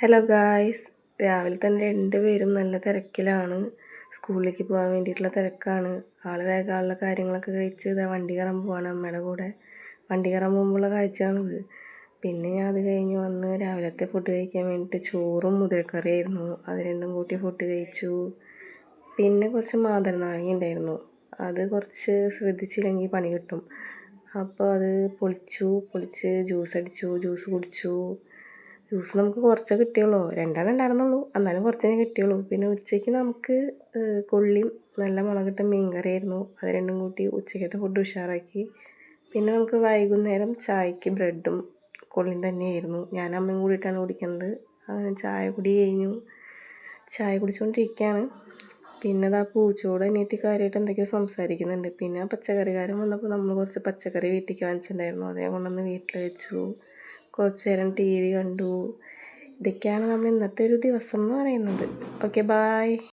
Hello guys, രാവിലെ തന്നെ രണ്ടുപേരും നല്ല തിരക്കിലാണ്. സ്കൂളിലേക്ക് പോകാൻ വേണ്ടിയിട്ടുള്ള തിരക്കാണ്. വേഗമുള്ള കാര്യങ്ങളൊക്കെ കഴിച്ച് ഇതാ വണ്ടി കയറാൻ പോവാണ് അമ്മയുടെ കൂടെ. വണ്ടി കയറാൻ പോകുമ്പോഴുള്ള കാഴ്ചയാണിത്. പിന്നെ ഞാൻ അത് കഴിഞ്ഞ് വന്ന് രാവിലത്തെ ഫുഡ് കഴിക്കാൻ വേണ്ടിയിട്ട് ചോറും മുതിരക്കറിയായിരുന്നു. അത് രണ്ടും കൂട്ടി ഫുഡ് കഴിച്ചു. പിന്നെ കുറച്ച് മാതളനാരങ്ങ ഉണ്ടായിരുന്നു. അത് കുറച്ച് ശ്രദ്ധിച്ചില്ലെങ്കിൽ പണി കിട്ടും. അപ്പോൾ അത് പൊളിച്ച് ജ്യൂസ് കുടിച്ചു. ജ്യൂസ് നമുക്ക് കുറച്ചേ കിട്ടിയുള്ളൂ, രണ്ടെണ്ണം ഉണ്ടായിരുന്നുള്ളൂ, എന്നാലും കുറച്ചേ കിട്ടിയുള്ളൂ. പിന്നെ ഉച്ചയ്ക്ക് നമുക്ക് കൊള്ളിയും നല്ല മുളകിട്ട മീൻ കറിയായിരുന്നു. അത് രണ്ടും കൂട്ടി ഉച്ചയ്ക്കത്തെ ഫുഡ് ഉഷാറാക്കി. പിന്നെ നമുക്ക് വൈകുന്നേരം ചായക്ക് ബ്രെഡും കൊള്ളിയും തന്നെയായിരുന്നു. ഞാൻ അമ്മയും കൂടിയിട്ടാണ് കുടിക്കുന്നത്. ചായ കുടി കഴിഞ്ഞു. ചായ കുടിച്ചുകൊണ്ടിരിക്കുകയാണ്. പിന്നെ അത് ആ പൂച്ചയോട് അനിയത്തി കാര്യമായിട്ട് എന്തൊക്കെയോ സംസാരിക്കുന്നുണ്ട്. പിന്നെ പച്ചക്കറിക്കാരൻ വന്നപ്പോൾ നമ്മൾ കുറച്ച് പച്ചക്കറി വീട്ടിലേക്ക് വാങ്ങിച്ചിട്ടുണ്ടായിരുന്നു. അതേ കൊണ്ടുവന്ന് വീട്ടിൽ വെച്ചു. കുറച്ച് നേരം TV കണ്ടു. ഇതൊക്കെയാണ് നമ്മൾ ഇന്നത്തെ ഒരു ദിവസം എന്ന് പറയുന്നത്. Okay, bye.